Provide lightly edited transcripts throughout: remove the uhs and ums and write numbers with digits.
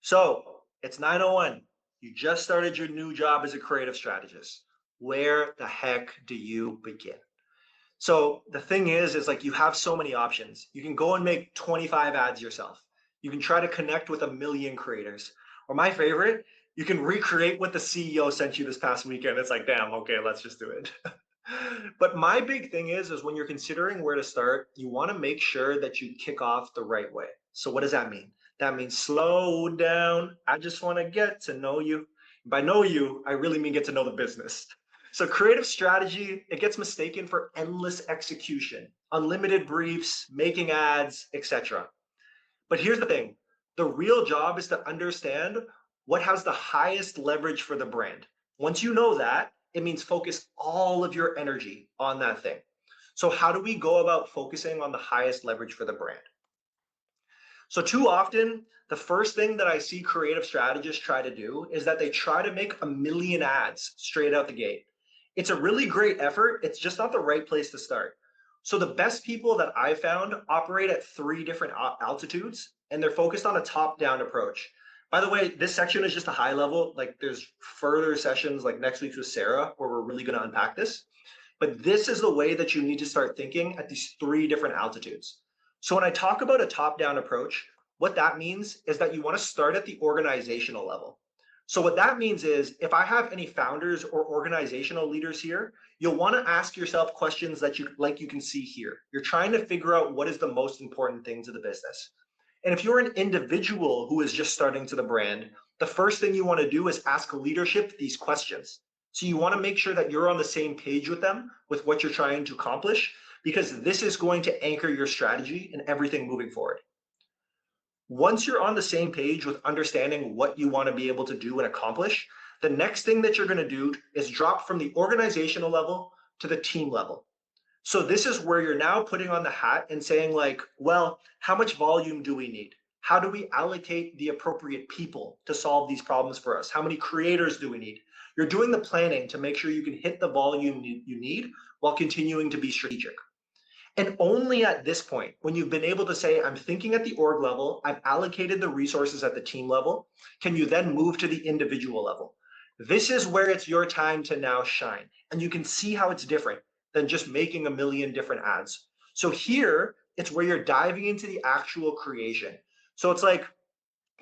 So it's 9:01. You just started your new job as a creative strategist. Where the heck do you begin? So the thing is like you have so many options. You can go and make 25 ads yourself. You can try to connect with a million creators. Or my favorite, you can recreate what the CEO sent you this past weekend. It's like, damn, okay, let's just do it. But my big thing is when you're considering where to start, you want to make sure that you kick off the right way. So what does that mean? That means slow down. I just want to get to know you. By know you, I really mean get to know the business. So creative strategy, it gets mistaken for endless execution, unlimited briefs, making ads, etc. But here's the thing. The real job is to understand what has the highest leverage for the brand. Once you know that, it means focus all of your energy on that thing. So how do we go about focusing on the highest leverage for the brand? So too often, the first thing that I see creative strategists try to do is that they try to make a million ads straight out the gate. It's a really great effort. It's just not the right place to start. So the best people that I found operate at three different altitudes, and they're focused on a top-down approach. By the way, this section is just a high level. Like there's further sessions like next week's with Sarah, where we're really going to unpack this. But this is the way that you need to start thinking at these three different altitudes. So when I talk about a top-down approach, what that means is that you want to start at the organizational level. So what that means is if I have any founders or organizational leaders here, you'll want to ask yourself questions that you can see here. You're trying to figure out what is the most important thing to the business. And if you're an individual who is just starting to the brand, the first thing you want to do is ask leadership these questions. So you want to make sure that you're on the same page with them with what you're trying to accomplish, because this is going to anchor your strategy and everything moving forward. Once you're on the same page with understanding what you want to be able to do and accomplish, the next thing that you're going to do is drop from the organizational level to the team level. So this is where you're now putting on the hat and saying like, well, how much volume do we need? How do we allocate the appropriate people to solve these problems for us? How many creators do we need? You're doing the planning to make sure you can hit the volume you need while continuing to be strategic. And only at this point, when you've been able to say, I'm thinking at the org level, I've allocated the resources at the team level, can you then move to the individual level. This is where it's your time to now shine. And you can see how it's different than just making a million different ads. So here, it's where you're diving into the actual creation. So it's like,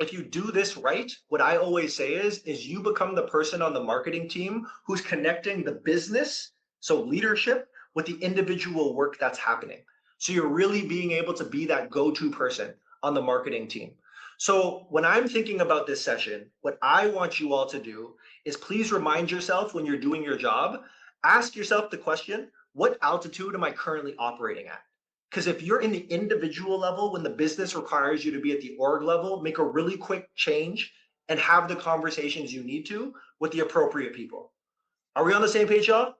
if you do this right, what I always say is you become the person on the marketing team who's connecting the business, so leadership, with the individual work that's happening. So you're really being able to be that go-to person on the marketing team. So when I'm thinking about this session, what I want you all to do is please remind yourself when you're doing your job, ask yourself the question, what altitude am I currently operating at? Because if you're in the individual level, when the business requires you to be at the org level, make a really quick change and have the conversations you need to with the appropriate people. Are we on the same page, y'all?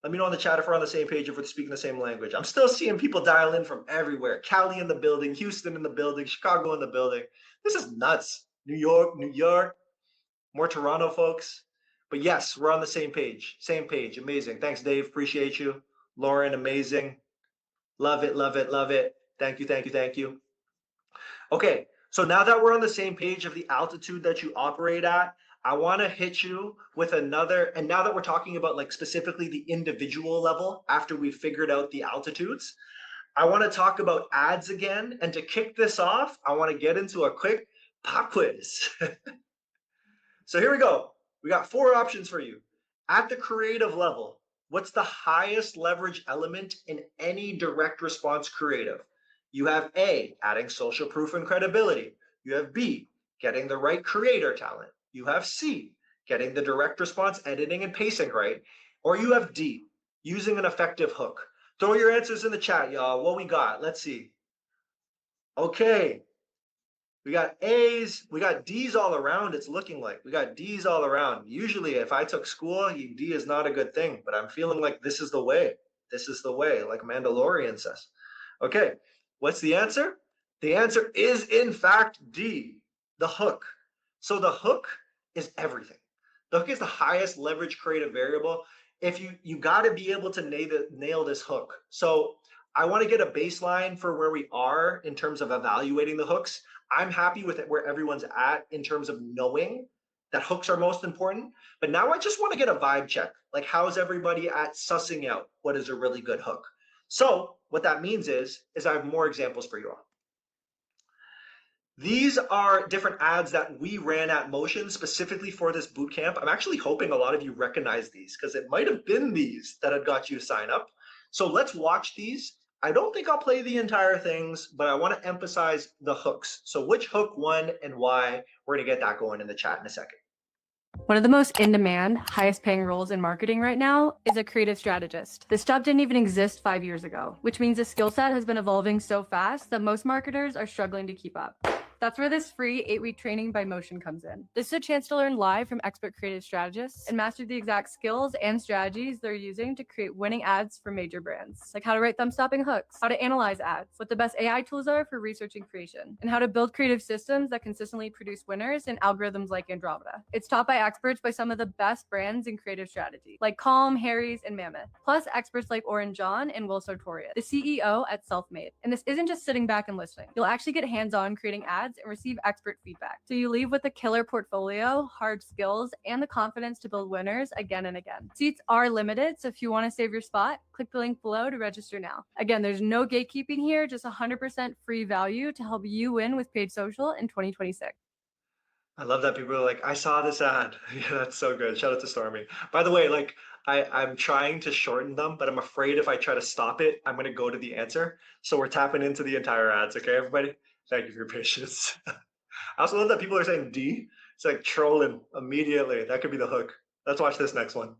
Let me know in the chat if we're on the same page, if we're speaking the same language. I'm still seeing people dial in from everywhere. Cali in the building, Houston in the building, Chicago in the building. This is nuts. New York, more Toronto folks. But yes, we're on the same page. Same page. Amazing. Thanks, Dave. Appreciate you. Lauren, amazing. Love it, love it, love it. Thank you, thank you, thank you. Okay, so now that we're on the same page of the altitude that you operate at, I want to hit you with another, and now that we're talking about like specifically the individual level after we've figured out the altitudes, I want to talk about ads again. And to kick this off, I want to get into a quick pop quiz. So here we go. We got 4 options for you. At the creative level, what's the highest leverage element in any direct response creative? You have A, adding social proof and credibility. You have B, getting the right creator talent. You have C, getting the direct response editing and pacing right. Or you have D, using an effective hook. Throw your answers in the chat, y'all. What we got? Let's see. Okay. We got A's, we got D's all around, it's looking like. We got D's all around. Usually, if I took school, D is not a good thing, but I'm feeling like this is the way. This is the way, like Mandalorian says. Okay, what's the answer? The answer is, in fact, D, the hook. So the hook is everything. The hook is the highest leverage creative variable. If you got to be able to nail this hook. So I want to get a baseline for where we are in terms of evaluating the hooks. I'm happy with it where everyone's at in terms of knowing that hooks are most important. But now I just want to get a vibe check. Like, how's everybody at sussing out what is a really good hook? So what that means is I have more examples for you all. These are different ads that we ran at Motion specifically for this bootcamp. I'm actually hoping a lot of you recognize these because it might have been these that had got you to sign up. So let's watch these. I don't think I'll play the entire things, but I want to emphasize the hooks. So which hook won and why? We're going to get that going in the chat in a second. One of the most in-demand, highest-paying roles in marketing right now is a creative strategist. This job didn't even exist 5 years ago, which means the skill set has been evolving so fast that most marketers are struggling to keep up. That's where this free 8-week training by Motion comes in. This is a chance to learn live from expert creative strategists and master the exact skills and strategies they're using to create winning ads for major brands, like how to write thumb-stopping hooks, how to analyze ads, what the best AI tools are for research and creation, and how to build creative systems that consistently produce winners in algorithms like Andromeda. It's taught by experts by some of the best brands in creative strategy, like Calm, Harry's, and Mammoth, plus experts like Oren John and Will Sartorius, the CEO at Selfmade. And this isn't just sitting back and listening. You'll actually get hands-on creating ads and receive expert feedback. So you leave with a killer portfolio, hard skills, and the confidence to build winners again and again. Seats are limited, so if you want to save your spot, click the link below to register now. Again, there's no gatekeeping here, just 100% free value to help you win with paid social in 2026. I love that people are like, I saw this ad. Yeah, that's so good. Shout out to Stormy. By the way, like I'm trying to shorten them, but I'm afraid if I try to stop it, I'm gonna go to the answer. So we're tapping into the entire ads, okay, everybody? Thank you for your patience. I also love that people are saying D. It's like trolling immediately. That could be the hook. Let's watch this next one.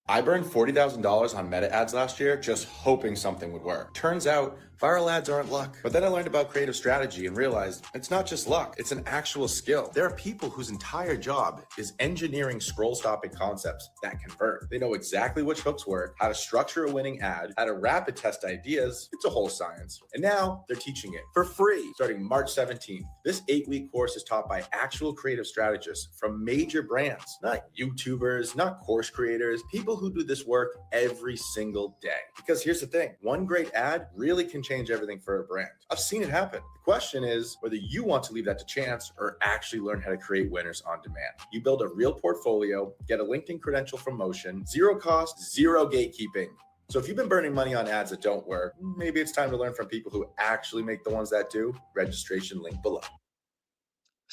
I burned $40,000 on meta ads last year just hoping something would work. Turns out, viral ads aren't luck. But then I learned about creative strategy and realized it's not just luck, it's an actual skill. There are people whose entire job is engineering scroll-stopping concepts that convert. They know exactly which hooks work, how to structure a winning ad, how to rapid test ideas. It's a whole science. And now they're teaching it for free starting March 17th. This 8-week course is taught by actual creative strategists from major brands, not YouTubers, not course creators, people who do this work every single day. Because here's the thing, one great ad really can change everything for a brand. I've seen it happen. The question is whether you want to leave that to chance or actually learn how to create winners on demand. You build a real portfolio, get a LinkedIn credential from Motion, zero cost, zero gatekeeping. So if you've been burning money on ads that don't work, maybe it's time to learn from people who actually make the ones that do. Registration link below.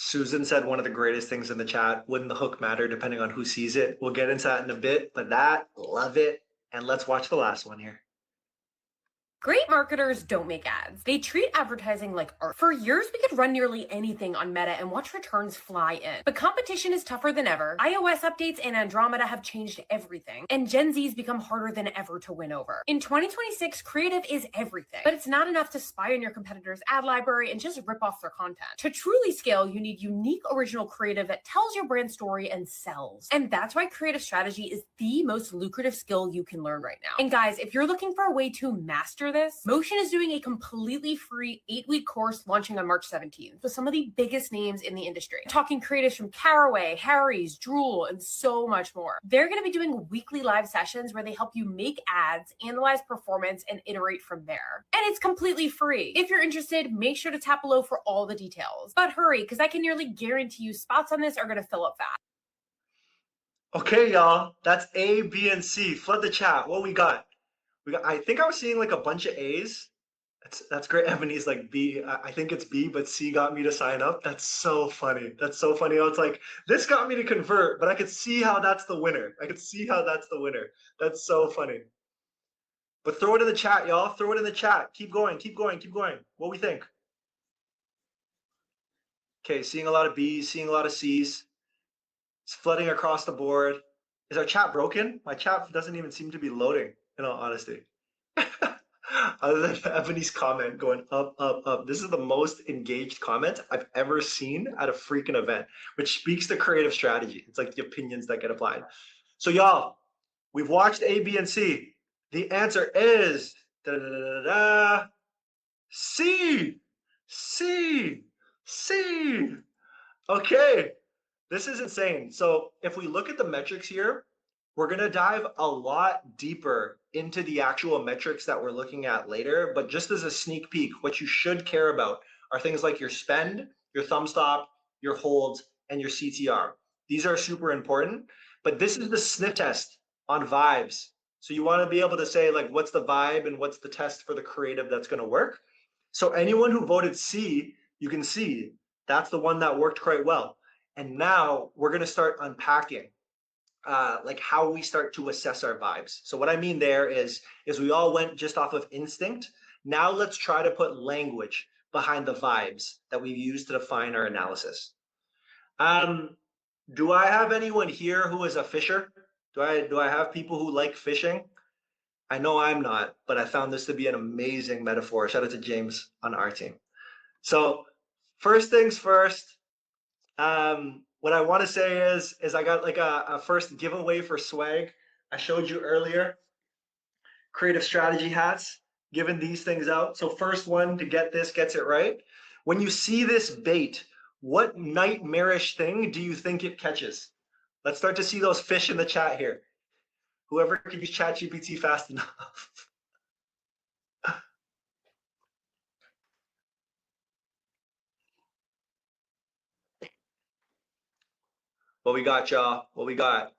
Susan said one of the greatest things in the chat, wouldn't the hook matter depending on who sees it? We'll get into that in a bit, but love it. And let's watch the last one here. Great marketers don't make ads. They treat advertising like art. For years, we could run nearly anything on Meta and watch returns fly in. But competition is tougher than ever. iOS updates and Andromeda have changed everything. And Gen Z's become harder than ever to win over. In 2026, creative is everything. But it's not enough to spy on your competitor's ad library and just rip off their content. To truly scale, you need unique original creative that tells your brand story and sells. And that's why creative strategy is the most lucrative skill you can learn right now. And guys, if you're looking for a way to master this, Motion is doing a completely free 8-week course launching on March 17th with some of the biggest names in the industry. Talking creatives from Caraway, Harry's, Drool, and so much more. They're going to be doing weekly live sessions where they help you make ads, analyze performance, and iterate from there. And it's completely free. If you're interested, make sure to tap below for all the details. But hurry, because I can nearly guarantee you spots on this are going to fill up fast. Okay, y'all, that's A, B, and C. Flood the chat. What we got? I think I was seeing like a bunch of A's. That's great. Ebony's like B. I think it's B, but C got me to sign up. That's so funny. That's so funny. It's like, this got me to convert, but I could see how that's the winner. That's so funny. But throw it in the chat, y'all. Throw it in the chat. Keep going. What we think? Okay, seeing a lot of B's, seeing a lot of C's. It's flooding across the board. Is our chat broken? My chat doesn't even seem to be loading. In all honesty, other than Ebony's comment going up, up, up. This is the most engaged comment I've ever seen at a freaking event, which speaks to creative strategy. It's like the opinions that get applied. So y'all, we've watched A, B, and C. The answer is C. Okay, this is insane. So if we look at the metrics here, We're going to dive a lot deeper into the actual metrics that we're looking at later, but just as a sneak peek, what you should care about are things like your spend, your Thumbstop, your holds, and your CTR. These are super important, but this is the sniff test on vibes. So you want to be able to say, like, what's the vibe and what's the test for the creative that's going to work. So anyone who voted C, you can see that's the one that worked quite well. And now we're going to start unpacking like how we start to assess our vibes. So what I mean there is we all went just off of instinct. Now let's try to put language behind the vibes that we've used to define our analysis. Do I have anyone here who is a fisher? Do I have people who like fishing? I know I'm not, but I found this to be an amazing metaphor. Shout out to James on our team. So first things first, what I want to say is I got like a first giveaway for swag. I showed you earlier, creative strategy hats, giving these things out. So first one to get this gets it right. When you see this bait, what nightmarish thing do you think it catches? Let's start to see those fish in the chat here. Whoever can use ChatGPT fast enough. What we got, y'all? What we got?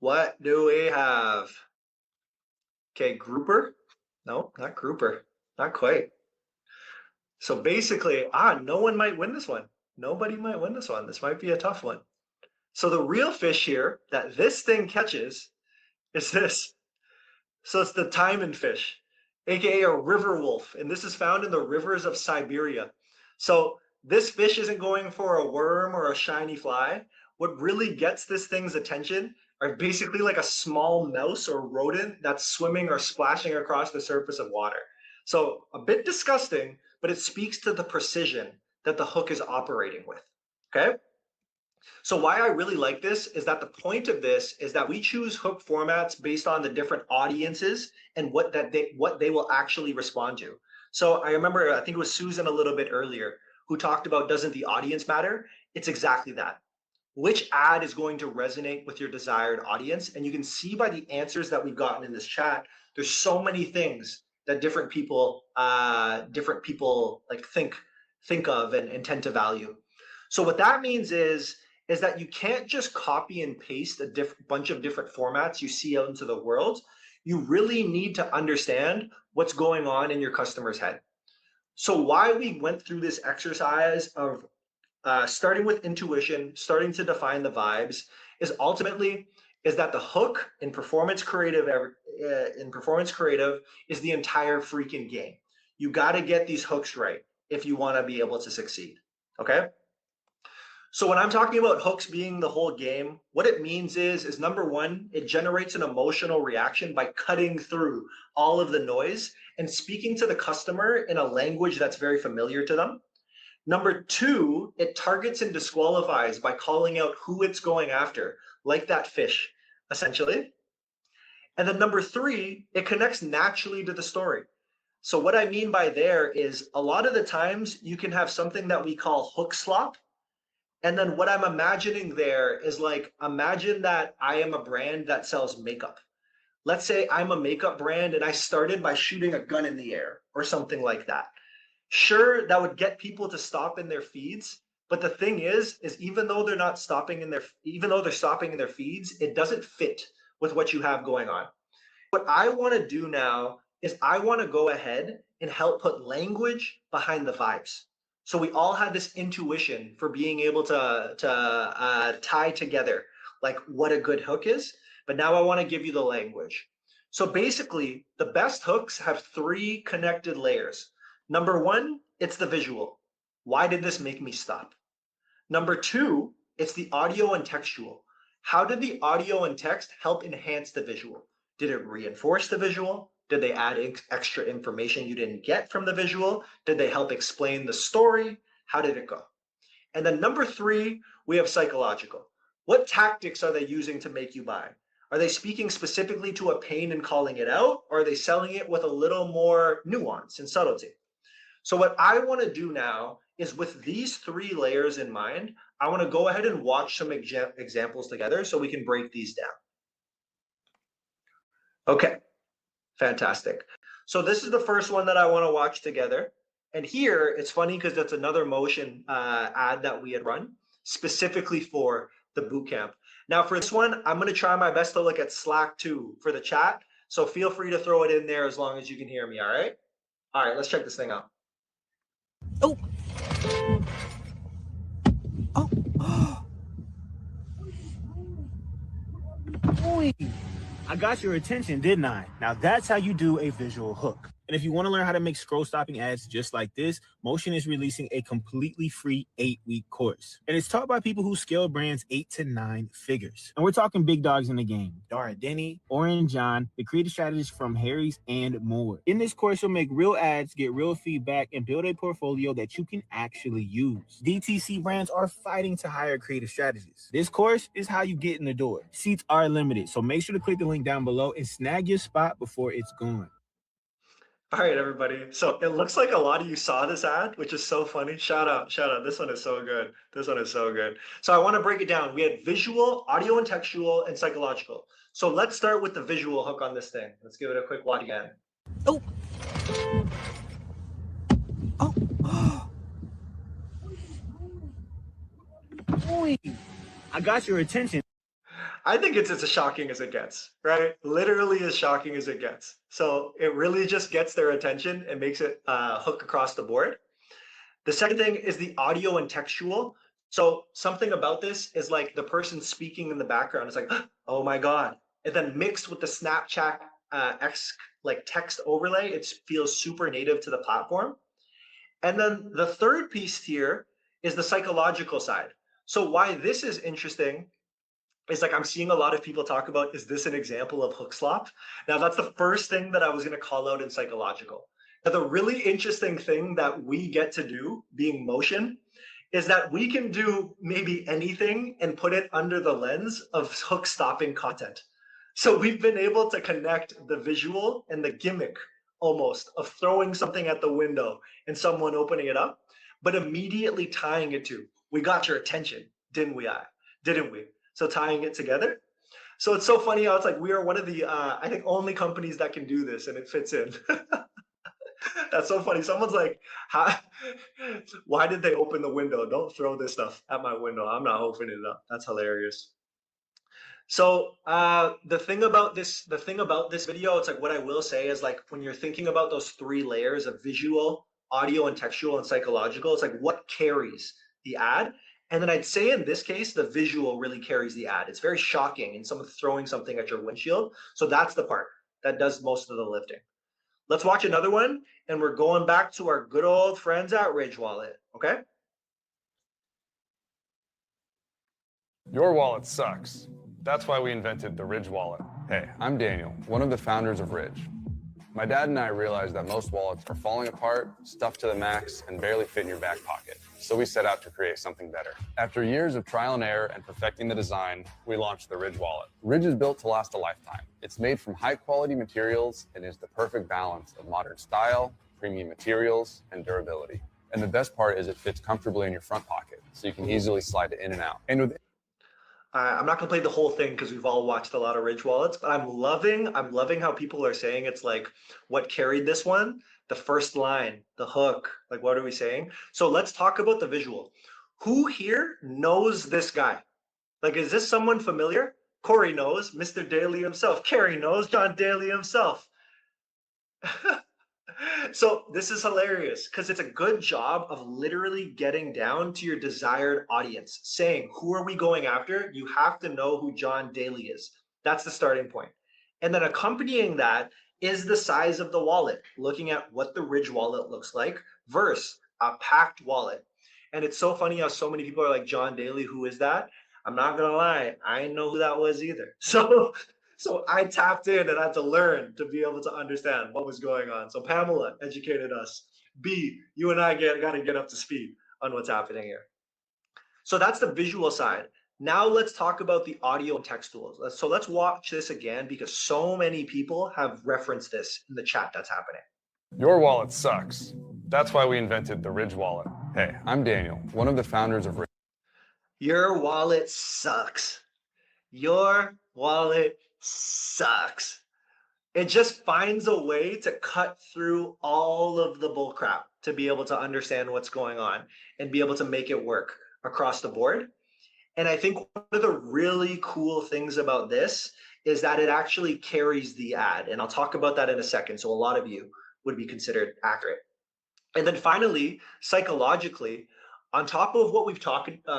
What do we have? Okay, grouper? No, not grouper. Not quite. So basically, no one might win this one. Nobody might win this one. This might be a tough one. So the real fish here that this thing catches is this. So it's the taimen fish, aka a river wolf, and this is found in the rivers of Siberia. So this fish isn't going for a worm or a shiny fly. What really gets this thing's attention are basically like a small mouse or rodent that's swimming or splashing across the surface of water. So a bit disgusting, but it speaks to the precision that the hook is operating with, okay? So why I really like this is that the point of this is that we choose hook formats based on the different audiences and what they will actually respond to. So I remember, I think it was Susan a little bit earlier who talked about, doesn't the audience matter? It's exactly that. Which ad is going to resonate with your desired audience? And you can see by the answers that we've gotten in this chat, there's so many things that different people like think of and tend to value. So what that means is that you can't just copy and paste a bunch of different formats you see out into the world. You really need to understand what's going on in your customer's head. So why we went through this exercise of starting with intuition, starting to define the vibes, is ultimately that the hook in performance creative is the entire freaking game. You got to get these hooks right if you want to be able to succeed. Okay. So when I'm talking about hooks being the whole game, what it means is number one, it generates an emotional reaction by cutting through all of the noise and speaking to the customer in a language that's very familiar to them. Number two, it targets and disqualifies by calling out who it's going after, like that fish, essentially. And then number three, it connects naturally to the story. So what I mean by there is a lot of the times you can have something that we call hook slop. And then what I'm imagining there is like, imagine that I am a brand that sells makeup. Let's say I'm a makeup brand and I started by shooting a gun in the air or something like that. Sure, that would get people to stop in their feeds. But the thing is even though they're stopping in their feeds, it doesn't fit with what you have going on. What I want to do now is I want to go ahead and help put language behind the vibes. So we all had this intuition for being able to tie together like what a good hook is, but now I want to give you the language. So basically, the best hooks have three connected layers. Number one, it's the visual. Why did this make me stop? Number two, it's the audio and textual. How did the audio and text help enhance the visual? Did it reinforce the visual? Did they add extra information you didn't get from the visual? Did they help explain the story? How did it go? And then number three, we have psychological. What tactics are they using to make you buy? Are they speaking specifically to a pain and calling it out? Or are they selling it with a little more nuance and subtlety? So what I want to do now is with these three layers in mind, I want to go ahead and watch some examples together so we can break these down. Okay, fantastic. So this is the first one that I want to watch together. And here, it's funny because that's another motion ad that we had run specifically for the bootcamp. Now for this one, I'm going to try my best to look at Slack too for the chat. So feel free to throw it in there as long as you can hear me, all right? All right, let's check this thing out. Oh. Oh. Boy. I got your attention, didn't I? Now that's how you do a visual hook. And if you want to learn how to make scroll stopping ads just like this, Motion is releasing a completely free 8-week course. And it's taught by people who scale brands 8 to 9 figures. And we're talking big dogs in the game. Dara Denny, Oren John, the creative strategists from Harry's, and more. In this course, you'll make real ads, get real feedback, and build a portfolio that you can actually use. DTC brands are fighting to hire creative strategists. This course is how you get in the door. Seats are limited, so make sure to click the link down below and snag your spot before it's gone. All right, everybody. So it looks like a lot of you saw this ad, which is so funny. Shout out, shout out. This one is so good. This one is so good. So I want to break it down. We had visual, audio and textual, and psychological. So let's start with the visual hook on this thing. Let's give it a quick watch again. Oh. Oh. Boy. I got your attention. I think it's as shocking as it gets, right? Literally as shocking as it gets. So it really just gets their attention and makes it hook across the board. The second thing is the audio and textual. So something about this is like the person speaking in the background is like, oh my God. And then mixed with the Snapchat like text overlay, it feels super native to the platform. And then the third piece here is the psychological side. So why this is interesting is like I'm seeing a lot of people talk about, is this an example of hook slop? Now that's the first thing that I was going to call out in psychological. Now the really interesting thing that we get to do, being Motion, is that we can do maybe anything and put it under the lens of hook stopping content. So we've been able to connect the visual and the gimmick almost of throwing something at the window and someone opening it up, but immediately tying it to, we got your attention, didn't we? Didn't we? So tying it together. So it's so funny how it's like we are one of the, I think, only companies that can do this and it fits in. That's so funny. Someone's like, why did they open the window? Don't throw this stuff at my window. I'm not opening it up. That's hilarious. So the thing about this video, it's like what I will say is like when you're thinking about those 3 layers of visual, audio and textual and psychological, it's like what carries the ad? And then I'd say in this case, the visual really carries the ad. It's very shocking and someone throwing something at your windshield. So that's the part that does most of the lifting. Let's watch another one. And we're going back to our good old friends at Ridge Wallet. Okay. Your wallet sucks. That's why we invented the Ridge Wallet. Hey, I'm Daniel, one of the founders of Ridge. My dad and I realized that most wallets are falling apart, stuffed to the max, and barely fit in your back pocket. So we set out to create something better. After years of trial and error and perfecting the design, we launched the Ridge Wallet. Ridge is built to last a lifetime. It's made from high-quality materials and is the perfect balance of modern style, premium materials, and durability. And the best part is it fits comfortably in your front pocket, so you can easily slide it in and out. And with I'm not gonna play the whole thing because we've all watched a lot of Ridge Wallets, but I'm loving how people are saying it's like what carried this one, the first line, the hook, like what are we saying? So let's talk about the visual. Who here knows this guy? Like, is this someone familiar? Corey knows, Mr. Daly himself. Carrie knows, John Daly himself. So this is hilarious because it's a good job of literally getting down to your desired audience, saying, who are we going after? You have to know who John Daly is. That's the starting point. And then accompanying that is the size of the wallet, looking at what the Ridge wallet looks like versus a packed wallet. And it's so funny how so many people are like, John Daly, who is that? I'm not gonna lie, I didn't know who that was either. So I tapped in and I had to learn to be able to understand what was going on. So Pamela educated us. B, you and I got to get up to speed on what's happening here. So that's the visual side. Now let's talk about the audio and text tools. So let's watch this again because so many people have referenced this in the chat that's happening. your wallet sucks. That's why we invented the Ridge Wallet. Hey, I'm Daniel, one of the founders of Ridge. Your wallet sucks. Your wallet sucks. It just finds a way to cut through all of the bull crap to be able to understand what's going on and be able to make it work across the board. And I think one of the really cool things about this is that it actually carries the ad. And I'll talk about that in a second. So a lot of you would be considered accurate. And then finally, psychologically, on top of what we've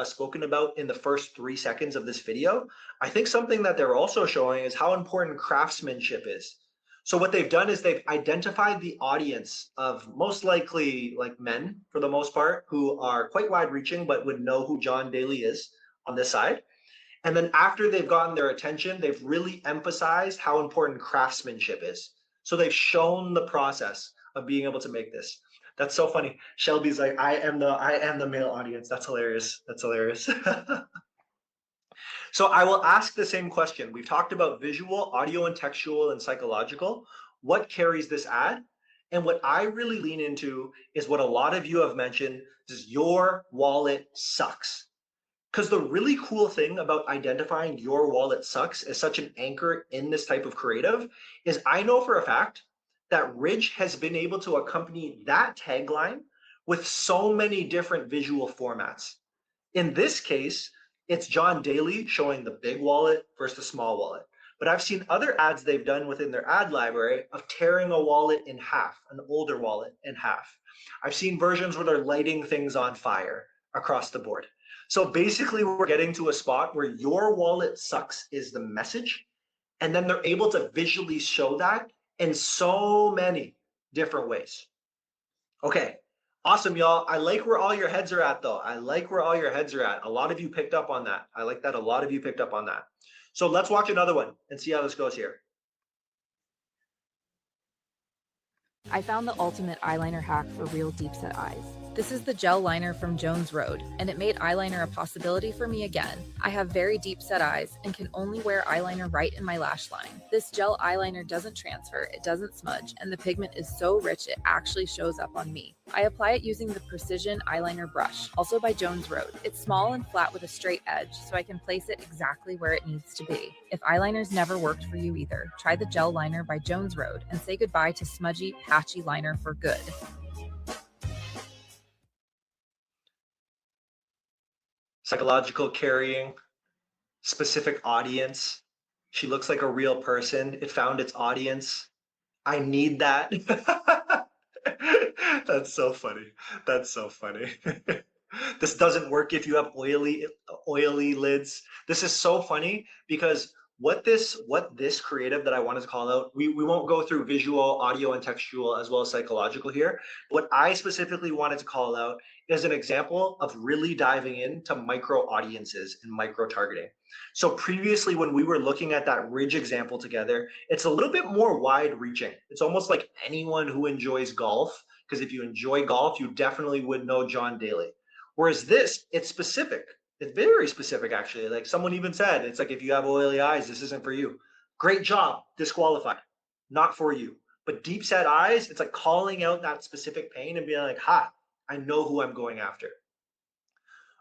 spoken about in the first 3 seconds of this video, I think something that they're also showing is how important craftsmanship is. So what they've done is they've identified the audience of most likely like men for the most part, who are quite wide reaching, but would know who John Daly is on this side. And then after they've gotten their attention, they've really emphasized how important craftsmanship is. So they've shown the process of being able to make this. That's so funny. Shelby's like, I am the male audience. That's hilarious. That's hilarious. So I will ask the same question. We've talked about visual, audio and textual and psychological. What carries this ad? And what I really lean into is what a lot of you have mentioned is your wallet sucks. Because the really cool thing about identifying your wallet sucks as such an anchor in this type of creative is I know for a fact that Ridge has been able to accompany that tagline with so many different visual formats. In this case, it's John Daly showing the big wallet versus the small wallet. But I've seen other ads they've done within their ad library of tearing a wallet in half, an older wallet in half. I've seen versions where they're lighting things on fire across the board. So basically we're getting to a spot where your wallet sucks is the message. And then they're able to visually show that in so many different ways. Okay. Awesome, y'all. I like where all your heads are at, though. I like where all your heads are at. A lot of you picked up on that. I like that a lot of you picked up on that. So let's watch another one and see how this goes here. I found the ultimate eyeliner hack for real deep set eyes. This is the gel liner from Jones Road, and it made eyeliner a possibility for me again. I have very deep set eyes and can only wear eyeliner right in my lash line. This gel eyeliner doesn't transfer, it doesn't smudge, and the pigment is so rich it actually shows up on me. I apply it using the Precision Eyeliner Brush, also by Jones Road. It's small and flat with a straight edge, so I can place it exactly where it needs to be. If eyeliners never worked for you either, try the gel liner by Jones Road and say goodbye to smudgy, patchy liner for good. Psychological carrying, specific audience. She looks like a real person. It found its audience. I need that. That's so funny. That's so funny. This doesn't work if you have oily lids. This is so funny because what this creative that I wanted to call out, we won't go through visual, audio, and textual as well as psychological here. What I specifically wanted to call out is an example of really diving into micro audiences and micro targeting. So previously, when we were looking at that Ridge example together, it's a little bit more wide reaching. It's almost like anyone who enjoys golf, because if you enjoy golf, you definitely would know John Daly. Whereas this, it's specific. It's very specific, actually. Like someone even said, it's like, if you have oily eyes, this isn't for you. Great job, disqualified, not for you. But deep set eyes, it's like calling out that specific pain and being like, ha, I know who I'm going after.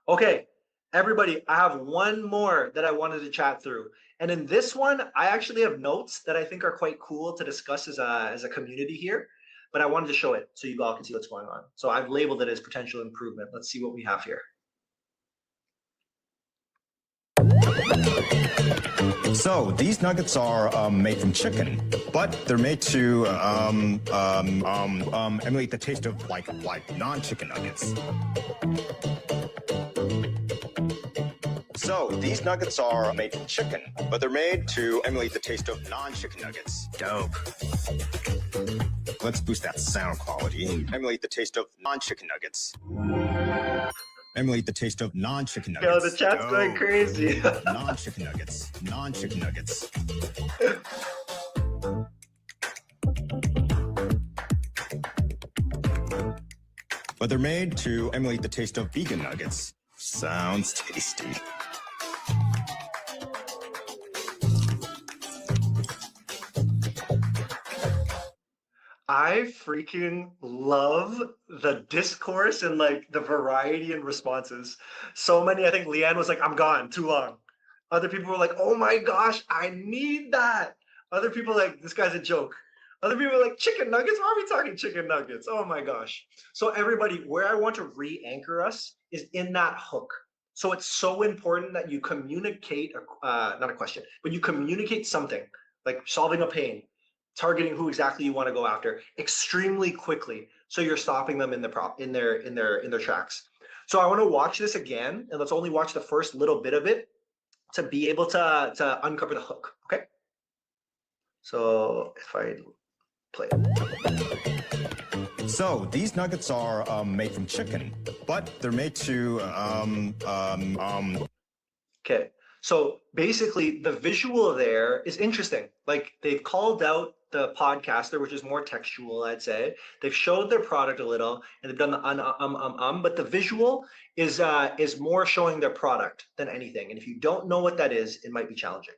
Okay, everybody, I have one more that I wanted to chat through. And in this one, I actually have notes that I think are quite cool to discuss as a community here. But I wanted to show it so you all can see what's going on. So I've labeled it as potential improvement. Let's see what we have here. So these nuggets are made from chicken, but they're made to emulate the taste of like non-chicken nuggets. So these nuggets are made from chicken, but they're made to emulate the taste of non-chicken nuggets. Dope. Let's boost that sound quality. Emulate the taste of non-chicken nuggets. Emulate the taste of non-chicken nuggets. Yo, the chat's going crazy. Non-chicken nuggets. Non-chicken nuggets. But they're made to emulate the taste of vegan nuggets. Sounds tasty. I freaking love the discourse and like the variety in responses. So many, I think Leanne was like, I'm gone, too long. Other people were like, oh my gosh, I need that. Other people like, this guy's a joke. Other people are like, chicken nuggets? Why are we talking chicken nuggets? Oh my gosh. So everybody, where I want to re-anchor us is in that hook. So it's so important that you communicate, not a question, but you communicate something like solving a pain, targeting who exactly you want to go after extremely quickly. So you're stopping them in their tracks. So I want to watch this again, and let's only watch the first little bit of it to be able to uncover the hook. Okay. So if I play it. So these nuggets are made from chicken, but they're made to Okay. So basically the visual there is interesting. Like they've called out the podcaster, which is more textual, I'd say. They've showed their product a little and they've done the but the visual is more showing their product than anything. And if you don't know what that is, it might be challenging.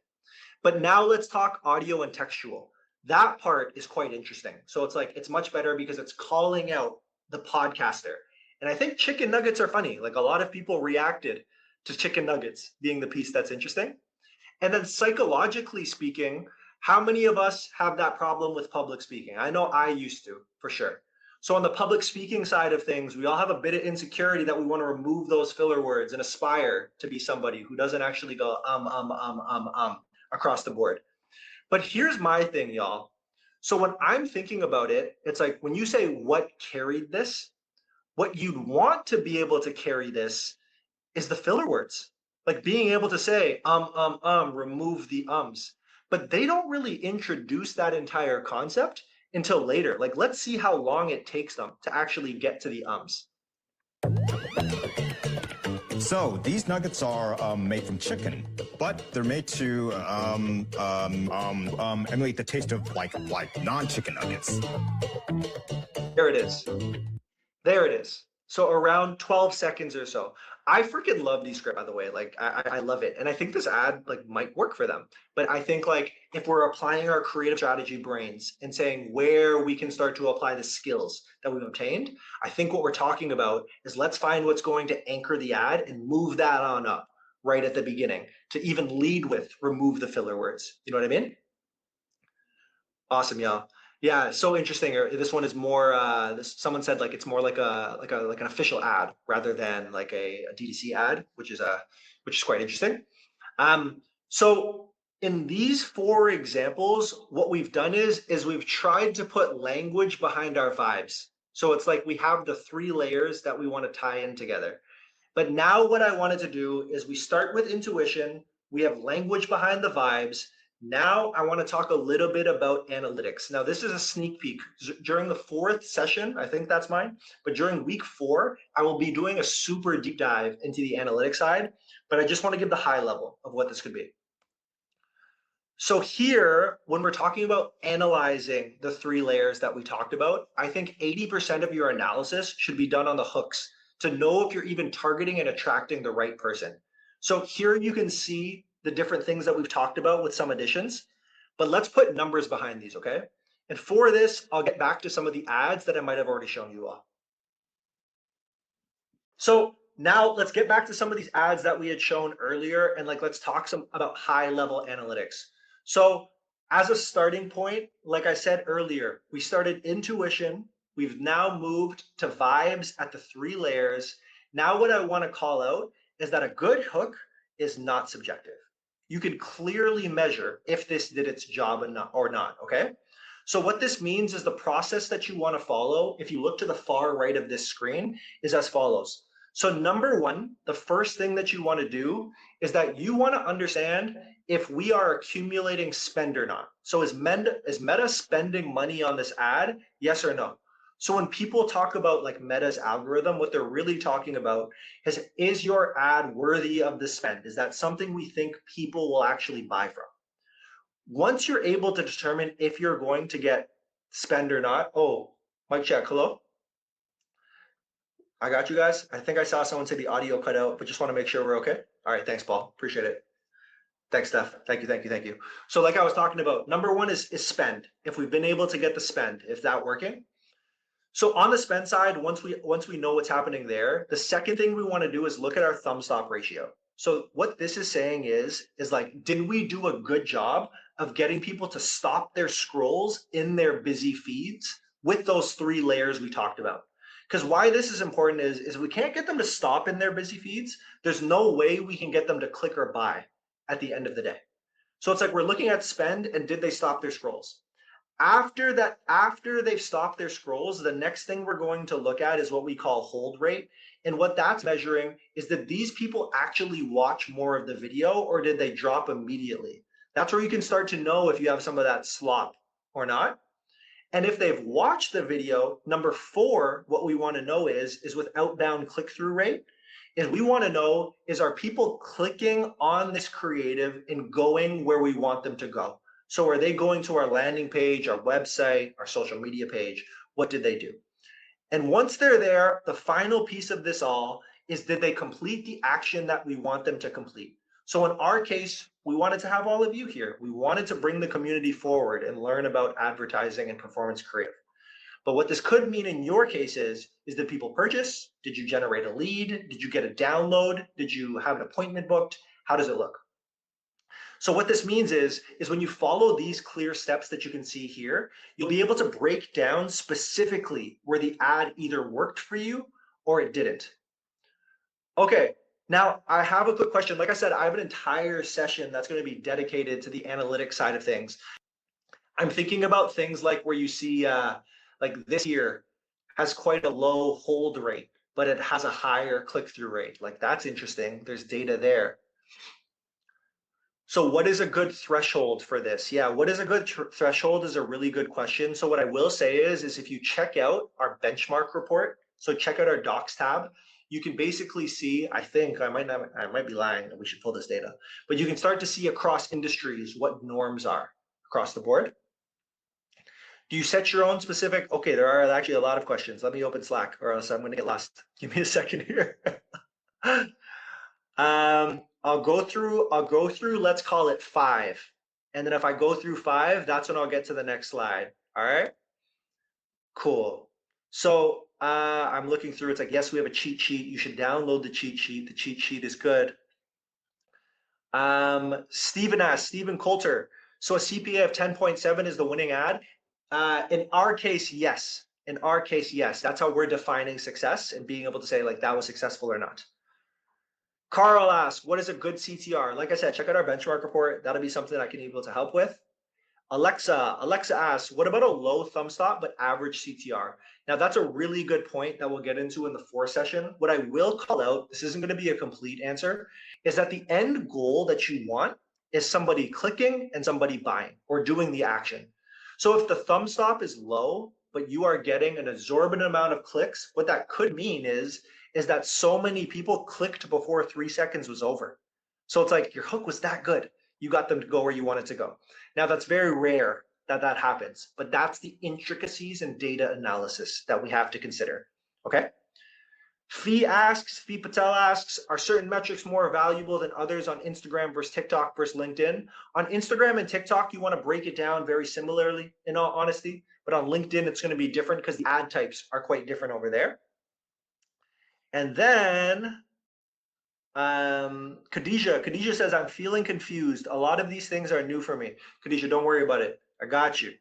But now let's talk audio and textual. That part is quite interesting. So it's like, it's much better because it's calling out the podcaster. And I think chicken nuggets are funny. Like a lot of people reacted to chicken nuggets being the piece that's interesting. And then psychologically speaking, how many of us have that problem with public speaking? I know I used to, for sure. So on the public speaking side of things, we all have a bit of insecurity that we want to remove those filler words and aspire to be somebody who doesn't actually go across the board. But here's my thing, y'all. So when I'm thinking about it, it's like when you say what carried this, what you'd want to be able to carry this is the filler words, like being able to say, remove the ums. But they don't really introduce that entire concept until later. Like, let's see how long it takes them to actually get to the ums. So these nuggets are made from chicken, but they're made to emulate the taste of like non-chicken nuggets. There it is. There it is. So around 12 seconds or so. I freaking love these scripts, by the way. Like I love it. And I think this ad like might work for them. But I think like if we're applying our creative strategy brains and saying where we can start to apply the skills that we've obtained, I think what we're talking about is let's find what's going to anchor the ad and move that on up right at the beginning to even lead with remove the filler words. You know what I mean? Awesome, y'all. Yeah, so interesting. This one is more. Someone said like it's more like an official ad rather than like a DTC ad, which is quite interesting. So in these 4 examples, what we've done is we've tried to put language behind our vibes. So it's like we have the 3 layers that we want to tie in together. But now what I wanted to do is we start with intuition. We have language behind the vibes. Now I want to talk a little bit about analytics. Now this is a sneak peek. During the 4th session, I think that's mine, but during week 4, I will be doing a super deep dive into the analytics side, but I just want to give the high level of what this could be. So here, when we're talking about analyzing the 3 layers that we talked about, I think 80% of your analysis should be done on the hooks to know if you're even targeting and attracting the right person. So here you can see the different things that we've talked about with some additions, but let's put numbers behind these, okay? And for this, I'll get back to some of the ads that I might have already shown you all. So now let's get back to some of these ads that we had shown earlier, and like let's talk about high level analytics. So as a starting point, like I said earlier, we started intuition. We've now moved to vibes at the 3 layers. Now what I want to call out is that a good hook is not subjective. You can clearly measure if this did its job or not, okay? So what this means is the process that you want to follow, if you look to the far right of this screen, is as follows. So number 1, the first thing that you want to do is that you want to understand if we are accumulating spend or not. So is Meta spending money on this ad? Yes or no? So when people talk about like Meta's algorithm, what they're really talking about is your ad worthy of the spend? Is that something we think people will actually buy from? Once you're able to determine if you're going to get spend or not, oh, mic check, hello? I got you guys. I think I saw someone say the audio cut out, but just want to make sure we're okay. All right, thanks, Paul. Appreciate it. Thanks, Steph. Thank you, thank you, thank you. So like I was talking about, number one is spend. If we've been able to get the spend, is that working? So on the spend side, once we know what's happening there, the second thing we want to do is look at our Thumbstop ratio. So what this is saying is like, did we do a good job of getting people to stop their scrolls in their busy feeds with those 3 layers we talked about? Because why this is important is we can't get them to stop in their busy feeds. There's no way we can get them to click or buy at the end of the day. So it's like we're looking at spend and did they stop their scrolls? After that, after they've stopped their scrolls, the next thing we're going to look at is what we call hold rate. And what that's measuring is that these people actually watch more of the video, or did they drop immediately? That's where you can start to know if you have some of that slop or not. And if they've watched the video, number 4, what we want to know is with outbound click-through rate, is we want to know, is our people clicking on this creative and going where we want them to go? So are they going to our landing page, our website, our social media page? What did they do? And once they're there, the final piece of this all is, did they complete the action that we want them to complete? So in our case, we wanted to have all of you here. We wanted to bring the community forward and learn about advertising and performance creative. But what this could mean in your case is did people purchase? Did you generate a lead? Did you get a download? Did you have an appointment booked? How does it look? So what this means is when you follow these clear steps that you can see here, you'll be able to break down specifically where the ad either worked for you or it didn't. Okay, now I have a quick question. Like I said, I have an entire session that's going to be dedicated to the analytics side of things. I'm thinking about things like where you see like this year has quite a low hold rate, but it has a higher click-through rate. Like that's interesting. There's data there. So what is a good threshold for this? Yeah, what is a good threshold is a really good question. So what I will say is if you check out our benchmark report, so check out our docs tab, you can basically see, I think, I might be lying, we should pull this data, but you can start to see across industries what norms are across the board. Do you set your own specific? Okay, there are actually a lot of questions. Let me open Slack or else I'm going to get lost. Give me a second here. I'll go through, let's call it 5. And then if I go through 5, that's when I'll get to the next slide. All right, cool. So I'm looking through, it's like, yes, we have a cheat sheet. You should download the cheat sheet. The cheat sheet is good. Stephen Coulter. So a CPA of 10.7 is the winning ad. In our case, yes. In our case, yes. That's how we're defining success and being able to say like that was successful or not. Carl asks, what is a good CTR? Like I said, check out our benchmark report. That'll be something I can be able to help with. Alexa asks, what about a low Thumbstop but average CTR? Now that's a really good point that we'll get into in the 4th session. What I will call out, this isn't going to be a complete answer, is that the end goal that you want is somebody clicking and somebody buying or doing the action. So if the Thumbstop is low, but you are getting an exorbitant amount of clicks, what that could mean is that so many people clicked before 3 seconds was over. So it's like your hook was that good. You got them to go where you wanted to go. Now that's very rare that that happens, but that's the intricacies and data analysis that we have to consider, okay? Fee Patel asks, are certain metrics more valuable than others on Instagram versus TikTok versus LinkedIn? On Instagram and TikTok, you want to break it down very similarly, in all honesty, but on LinkedIn, it's going to be different because the ad types are quite different over there. And then Khadijah says, I'm feeling confused. A lot of these things are new for me. Khadijah, don't worry about it. I got you.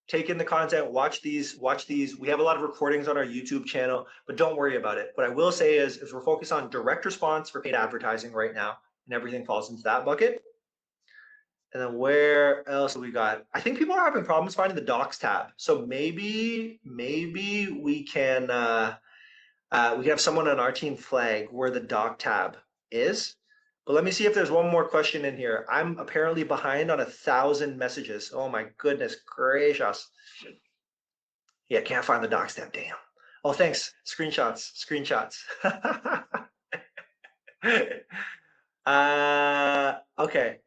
Take in the content, watch these. We have a lot of recordings on our YouTube channel, but don't worry about it. What I will say is we're focused on direct response for paid advertising right now, and everything falls into that bucket. And then where else have we got? I think people are having problems finding the docs tab. So maybe we can have someone on our team flag where the doc tab is. But let me see if there's one more question in here. I'm apparently behind on 1,000 messages. Oh my goodness gracious. Yeah, can't find the docs tab, damn. Oh, thanks, screenshots. Okay,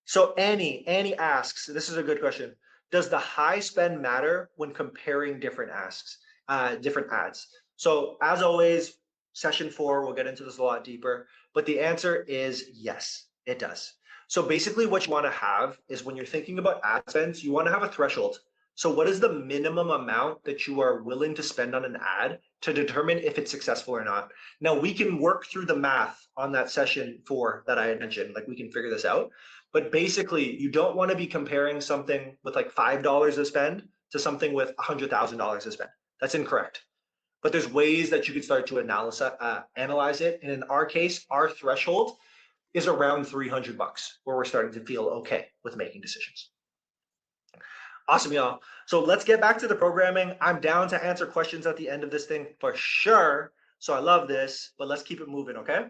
so Annie asks, this is a good question. Does the high spend matter when comparing different ads? So as always, session 4, we'll get into this a lot deeper, but the answer is yes, it does. So basically what you want to have is when you're thinking about ad spends, you want to have a threshold. So what is the minimum amount that you are willing to spend on an ad to determine if it's successful or not? Now we can work through the math on that session 4 that I had mentioned, like we can figure this out. But basically you don't want to be comparing something with like $5 to spend to something with $100,000 to spend. That's incorrect. But there's ways that you could start to analyze it. And in our case, our threshold is around $300 where we're starting to feel okay with making decisions. Awesome, y'all. So let's get back to the programming. I'm down to answer questions at the end of this thing for sure. So I love this, but let's keep it moving, okay?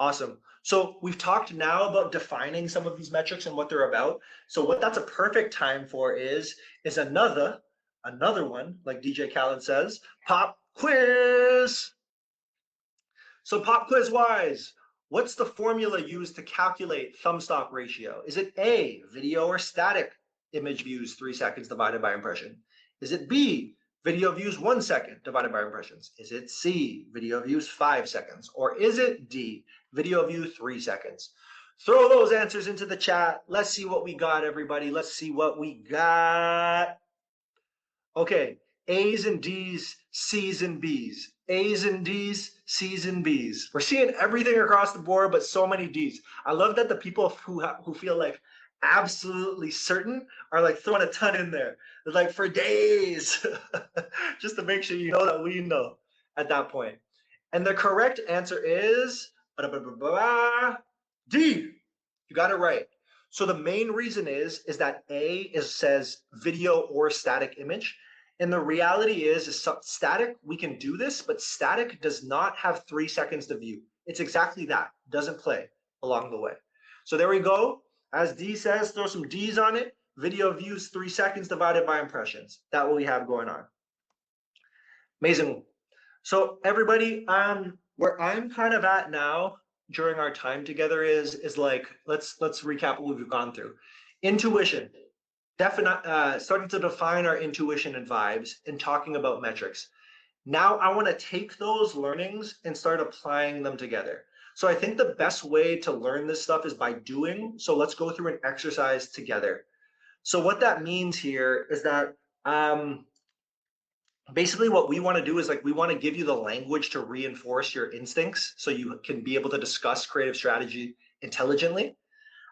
Awesome. So we've talked now about defining some of these metrics and what they're about. So what that's a perfect time for is another one, like DJ Khaled says, pop quiz. So pop quiz wise, what's the formula used to calculate Thumbstop ratio? Is it A, video or static image views 3 seconds divided by impression? Is it B, video views 1 second divided by impressions? Is it C, video views 5 seconds? Or is it D, video view 3 seconds? Throw those answers into the chat. Let's see what we got, everybody. Let's see what we got. Okay, A's and D's, C's and B's. A's and D's, C's and B's. We're seeing everything across the board, but so many D's. I love that the people who feel like absolutely certain are like throwing a ton in there. They're like for days, just to make sure you know that we know at that point. And the correct answer is D. You got it right. So the main reason is that A says video or static image. And the reality is static, we can do this, but static does not have 3 seconds to view. It's exactly that, doesn't play along the way. So there we go. As D says, throw some D's on it. Video views 3 seconds divided by impressions. That's what we have going on. Amazing. So everybody, where I'm kind of at now during our time together is like, let's recap what we've gone through. Intuition, starting to define our intuition and vibes and talking about metrics. Now I want to take those learnings and start applying them together. So I think the best way to learn this stuff is by doing. So let's go through an exercise together. So what that means here is that basically what we want to do is like, we want to give you the language to reinforce your instincts so you can be able to discuss creative strategy intelligently.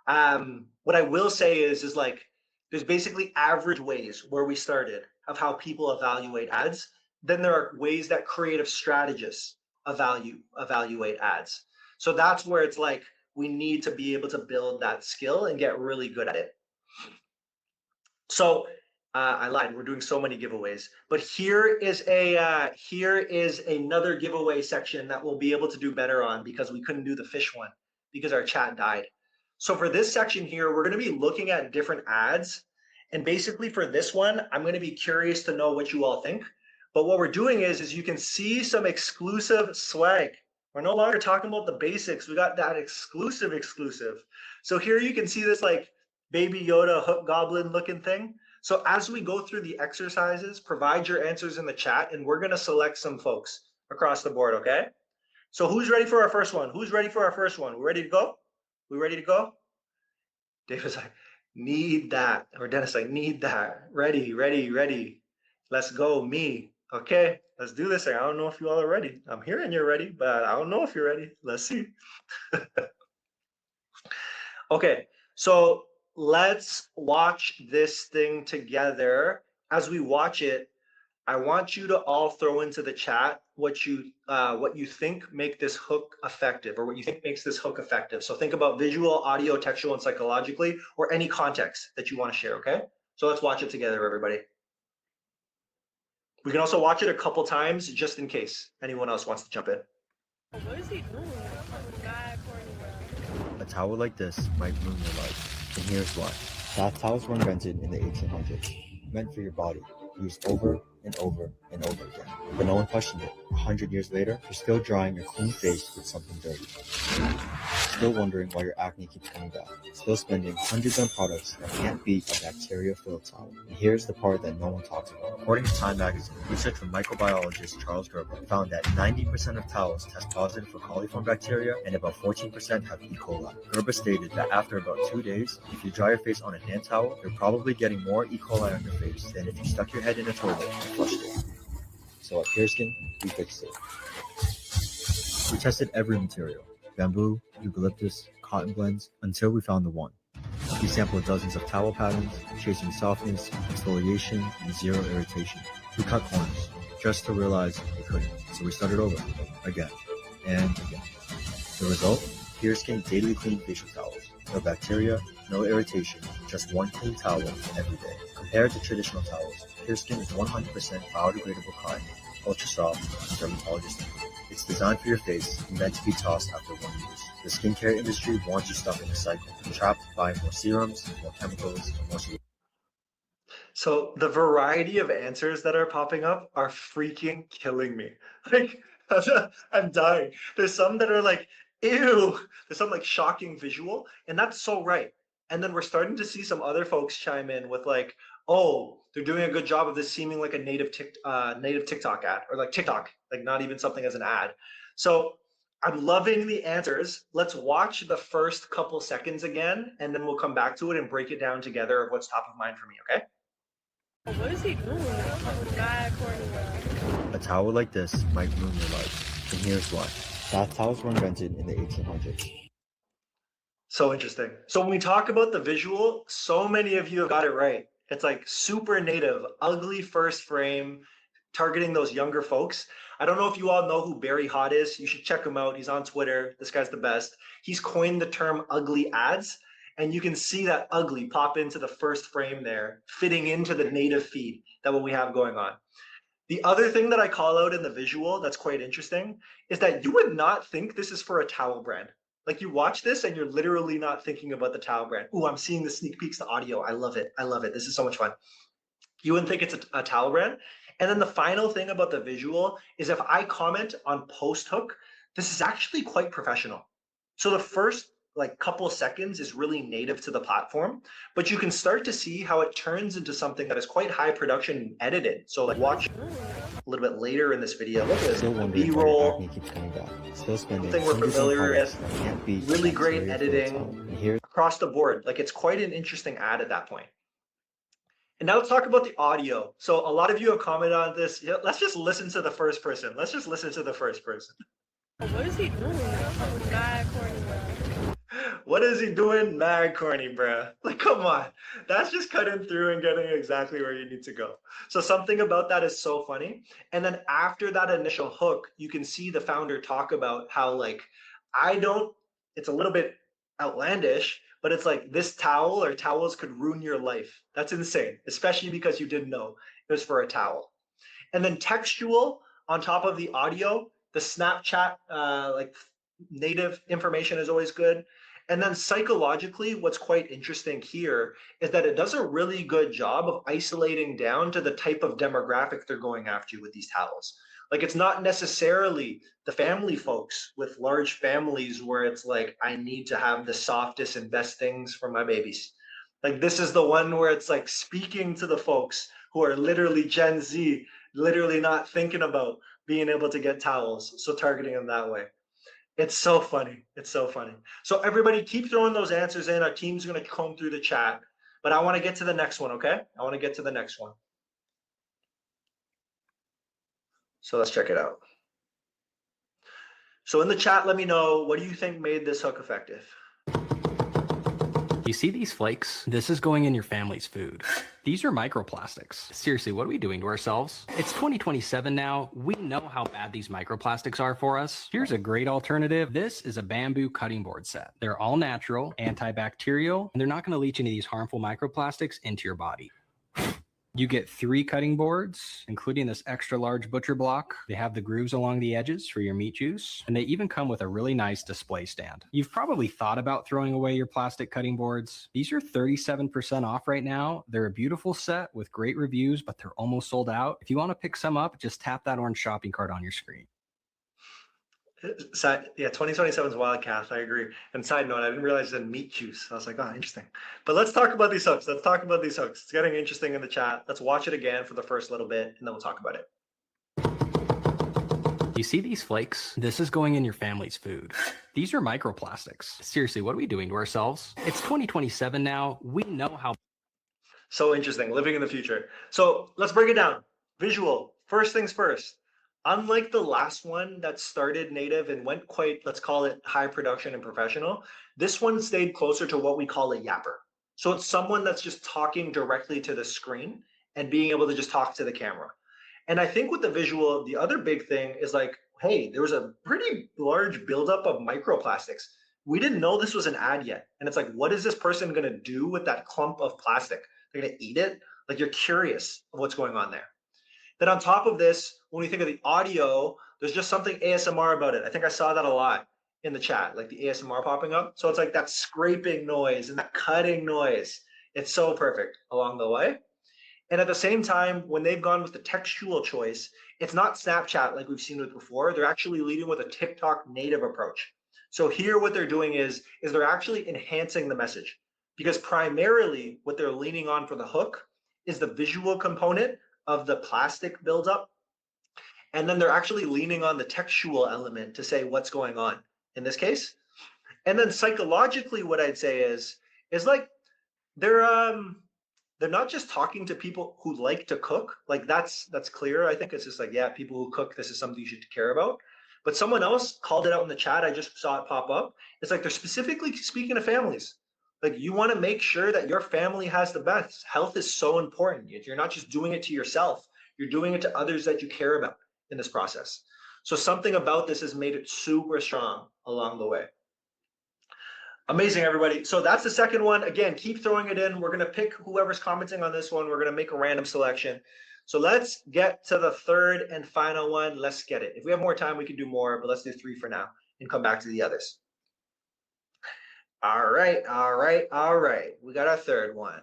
What I will say is like, there's basically average ways where we started of how people evaluate ads. Then there are ways that creative strategists evaluate ads. So that's where it's like, we need to be able to build that skill and get really good at it. So I lied, we're doing so many giveaways, but here is another giveaway section that we'll be able to do better on because we couldn't do the fish one because our chat died. So for this section here, we're going to be looking at different ads. And basically for this one, I'm going to be curious to know what you all think. But what we're doing is you can see some exclusive swag. We're no longer talking about the basics. We got that exclusive. So here you can see this like Baby Yoda hook goblin looking thing. So as we go through the exercises, provide your answers in the chat and we're going to select some folks across the board, okay? So who's ready for our first one? We ready to go? We ready to go? David's like, need that. Or Dennis like, need that. Ready. Let's go, me. Okay, let's do this thing. I don't know if you all are ready. I'm hearing you're ready, but I don't know if you're ready. Let's see. Okay, so let's watch this thing together. As we watch it, I want you to all throw into the chat what you think make this hook effective, or what you think makes this hook effective. So think about visual, audio, textual, and psychologically, or any context that you want to share, okay? So let's watch it together, everybody. We can also watch it a couple times just in case anyone else wants to jump in. What is he doing? A towel like this might ruin your life, and here's why. Bath towels were invented in the 1800s, meant for your body, used over and over and over again. But no one questioned it. 100 years later, you're still drying your clean face with something dirty. Still wondering why your acne keeps coming back. Still spending hundreds on products that can't beat a bacteria-filled towel. And here's the part that no one talks about. According to Time magazine, research from microbiologist Charles Gerber found that 90% of towels test positive for coliform bacteria and about 14% have E. coli. Gerber stated that after about 2 days, if you dry your face on a hand towel, you're probably getting more E. coli on your face than if you stuck your head in a toilet and flushed it. So at PureSkin, we fixed it. We tested every material: bamboo, eucalyptus, cotton blends, until we found the one. We sampled dozens of towel patterns, chasing softness, exfoliation, and zero irritation. We cut corners, just to realize we couldn't. So we started over, again, and again. The result? PureSkin Daily Clean Facial Towels. No bacteria, no irritation, just one clean towel every day. Compared to traditional towels, PureSkin is 100% biodegradable cotton, ultra soft, and dermatologist approved. It's designed for your face and meant to be tossed after one use. The skincare industry wants you stuck in a cycle, trapped by more serums, more chemicals, and more solutions. So the variety of answers that are popping up are freaking killing me. Like, I'm dying. There's some that are like, ew. There's some like shocking visual, and that's so right. And then we're starting to see some other folks chime in with like, oh, they're doing a good job of this seeming like a native TikTok ad, or like TikTok, like not even something as an ad. So I'm loving the answers. Let's watch the first couple seconds again, and then we'll come back to it and break it down together of what's top of mind for me, okay? What is he doing? Mad corny. A towel like this might ruin your life, and here's why. Bath towels were invented in the 1800s. So interesting. So when we talk about the visual, so many of you have got it right. It's like super native, ugly first frame, targeting those younger folks. I don't know if you all know who Barry Hott is. You should check him out. He's on Twitter. This guy's the best. He's coined the term ugly ads, and you can see that ugly pop into the first frame there, fitting into the native feed that what we have going on. The other thing that I call out in the visual that's quite interesting is that you would not think this is for a towel brand. Like, you watch this and you're literally not thinking about the towel brand. Ooh, I'm seeing the sneak peeks, the audio. I love it. I love it. This is so much fun. You wouldn't think it's a towel brand. And then the final thing about the visual is if I comment on post hook, this is actually quite professional. So the first like couple seconds is really native to the platform, but you can start to see how it turns into something that is quite high production and edited. So like watch a little bit later in this video. Look at this B-roll, something we're familiar with, really great editing across the board. Like, it's quite an interesting ad at that point. And now let's talk about the audio. So a lot of you have commented on this. Yeah, let's just listen to the first person. Let's just listen to the first person. What is he doing? Mad corny. What is he doing? Mad corny, bruh. Like, come on. That's just cutting through and getting exactly where you need to go. So something about that is so funny. And then after that initial hook, you can see the founder talk about how, like, it's a little bit outlandish, but it's like, this towel or towels could ruin your life. That's insane, especially because you didn't know it was for a towel. And then textual on top of the audio, the Snapchat like native information is always good. And then psychologically, what's quite interesting here is that it does a really good job of isolating down to the type of demographic they're going after with these towels. Like, it's not necessarily the family folks with large families where it's like, I need to have the softest and best things for my babies. Like, this is the one where it's like speaking to the folks who are literally Gen Z, literally not thinking about being able to get towels. So targeting them that way. It's so funny. It's so funny. So everybody keep throwing those answers in. Our team's going to comb through the chat, but I want to get to the next one. Okay. I want to get to the next one. So let's check it out. So in the chat, let me know, what do you think made this hook effective? You see these flakes? This is going in your family's food. These are microplastics. Seriously, what are we doing to ourselves? It's 2027 now. We know how bad these microplastics are for us. Here's a great alternative. This is a bamboo cutting board set. They're all natural, antibacterial, and they're not going to leach any of these harmful microplastics into your body. You get 3 cutting boards, including this extra large butcher block. They have the grooves along the edges for your meat juice, and they even come with a really nice display stand. You've probably thought about throwing away your plastic cutting boards. These are 37% off right now. They're a beautiful set with great reviews, but they're almost sold out. If you want to pick some up, just tap that orange shopping cart on your screen. Yeah, 2027 is Wildcast. I agree. And side note, I didn't realize it meat juice. I was like, oh, interesting. But let's talk about these hooks. It's getting interesting in the chat. Let's watch it again for the first little bit, and then we'll talk about it. You see these flakes? This is going in your family's food. These are microplastics. Seriously, what are we doing to ourselves? It's 2027 now. We know how. So interesting, living in the future. So let's break it down. Visual, first things first. Unlike the last one that started native and went quite, let's call it high production and professional, this one stayed closer to what we call a yapper. So it's someone that's just talking directly to the screen and being able to just talk to the camera. And I think with the visual, the other big thing is like, hey, there was a pretty large buildup of microplastics. We didn't know this was an ad yet. And it's like, what is this person gonna do with that clump of plastic? They're gonna eat it? Like, you're curious of what's going on there. Then on top of this, when we think of the audio, there's just something ASMR about it. I think I saw that a lot in the chat, like the ASMR popping up. So it's like that scraping noise and that cutting noise. It's so perfect along the way. And at the same time, when they've gone with the textual choice, it's not Snapchat like we've seen it before. They're actually leading with a TikTok native approach. So here what they're doing is they're actually enhancing the message, because primarily what they're leaning on for the hook is the visual component of the plastic buildup. And then they're actually leaning on the textual element to say what's going on in this case. And then psychologically, what I'd say is like they're not just talking to people who like to cook. Like that's clear. I think it's just like, yeah, people who cook, this is something you should care about. But someone else called it out in the chat. I just saw it pop up. It's like they're specifically speaking to families. Like, you want to make sure that your family has the best. Health is so important. You're not just doing it to yourself. You're doing it to others that you care about in this process. So something about this has made it super strong along the way. Amazing, everybody. So that's the second one. Again, keep throwing it in. We're going to pick whoever's commenting on this one. We're going to make a random selection. So let's get to the third and final one. Let's get it. If we have more time, we can do more, but let's do 3 for now and come back to the others. All right. We got our third one.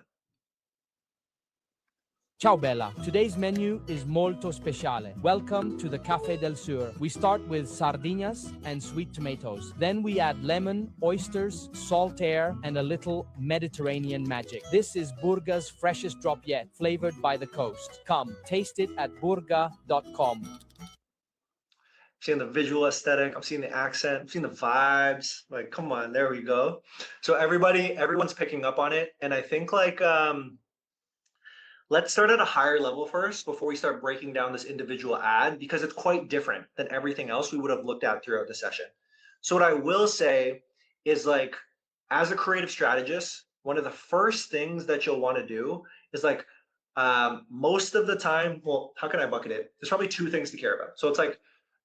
Ciao Bella, today's menu is molto speciale. Welcome to the Café del Sur. We start with sardinas and sweet tomatoes. Then we add lemon, oysters, salt air, and a little Mediterranean magic. This is Burga's freshest drop yet, flavored by the coast. Come, taste it at burga.com. Seeing the visual aesthetic, I'm seeing the accent, I'm seeing the vibes. Like, come on, there we go. So everyone's picking up on it. And I think like, let's start at a higher level first before we start breaking down this individual ad, because it's quite different than everything else we would have looked at throughout the session. So what I will say is, like, as a creative strategist, one of the first things that you'll want to do is like, most of the time, well, how can I bucket it? There's probably 2 things to care about. So it's like,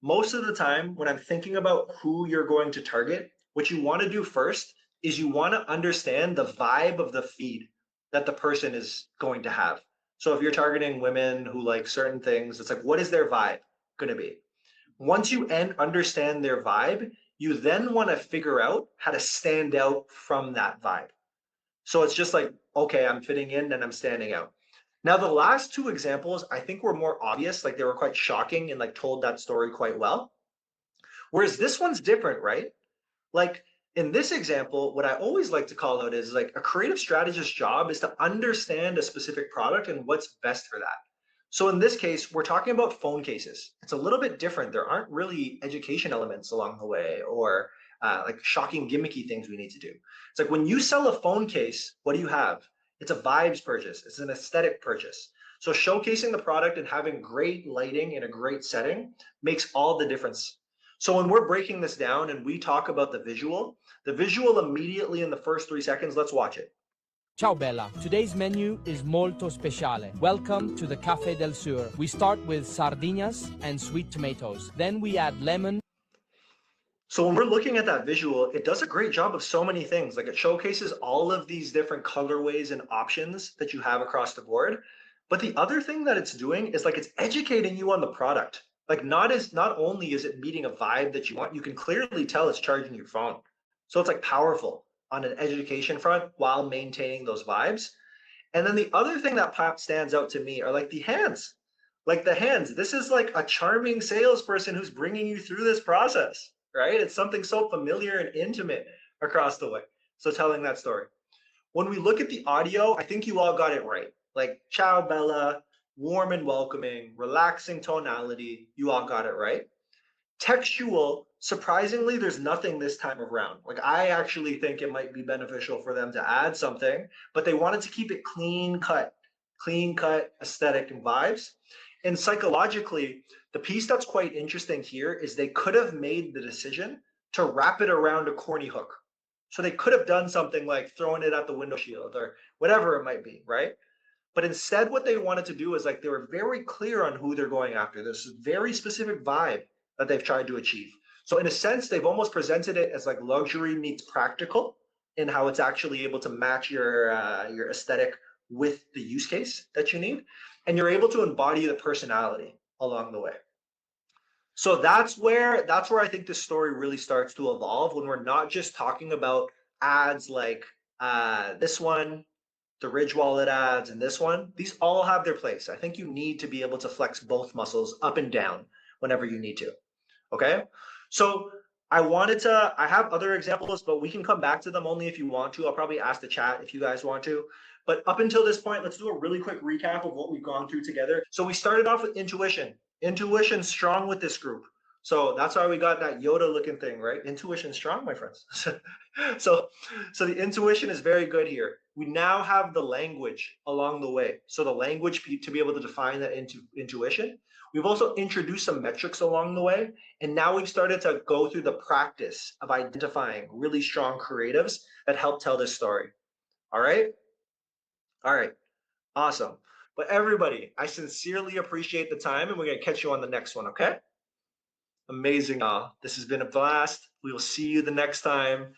most of the time when I'm thinking about who you're going to target, what you want to do first is you want to understand the vibe of the feed that the person is going to have. So if you're targeting women who like certain things, it's like, what is their vibe going to be? Once you understand their vibe, you then want to figure out how to stand out from that vibe. So it's just like, okay, I'm fitting in and I'm standing out. Now, the last 2 examples, I think were more obvious, like they were quite shocking and like told that story quite well. Whereas this one's different, right? Like in this example, what I always like to call out is like a creative strategist's job is to understand a specific product and what's best for that. So in this case, we're talking about phone cases. It's a little bit different. There aren't really education elements along the way or like shocking gimmicky things we need to do. It's like when you sell a phone case, what do you have? It's a vibes purchase. It's an aesthetic purchase. So showcasing the product and having great lighting in a great setting makes all the difference. So when we're breaking this down and we talk about the visual immediately in the first 3 seconds, let's watch it. Ciao Bella, today's menu is molto speciale. Welcome to the Café del Sur. We start with sardinas and sweet tomatoes. Then we add lemon. So when we're looking at that visual, it does a great job of so many things. Like it showcases all of these different colorways and options that you have across the board. But the other thing that it's doing is like it's educating you on the product. Like not only is it meeting a vibe that you want, you can clearly tell it's charging your phone. So it's like powerful on an education front while maintaining those vibes. And then the other thing that stands out to me are like the hands. Like the hands. This is like a charming salesperson who's bringing you through this process, right? It's something so familiar and intimate across the way. So telling that story. When we look at the audio, I think you all got it right. Like ciao Bella, warm and welcoming, relaxing tonality. You all got it right. Textual, surprisingly, there's nothing this time around. Like I actually think it might be beneficial for them to add something, but they wanted to keep it clean cut aesthetic and vibes. And psychologically, the piece that's quite interesting here is they could have made the decision to wrap it around a corny hook. So they could have done something like throwing it at the window shield or whatever it might be, right? But instead, what they wanted to do is like they were very clear on who they're going after. There's a very specific vibe that they've tried to achieve. So in a sense, they've almost presented it as like luxury meets practical in how it's actually able to match your aesthetic with the use case that you need. And you're able to embody the personality along the way. So that's where I think this story really starts to evolve, when we're not just talking about ads like this one, the Ridge Wallet ads, and this one. These all have their place. I think you need to be able to flex both muscles up and down whenever you need to. Okay, so I have other examples, but we can come back to them only if you want to. I'll probably ask the chat if you guys want to. But up until this point, let's do a really quick recap of what we've gone through together. So we started off with intuition. Intuition strong with this group. So that's why we got that Yoda looking thing, right? Intuition strong, my friends. So the intuition is very good here. We now have the language along the way. So the language to be able to define that intuition. We've also introduced some metrics along the way. And now we've started to go through the practice of identifying really strong creatives that help tell this story. All right? All right. Awesome. But everybody, I sincerely appreciate the time, and we're going to catch you on the next one, okay? Amazing. This has been a blast. We will see you the next time.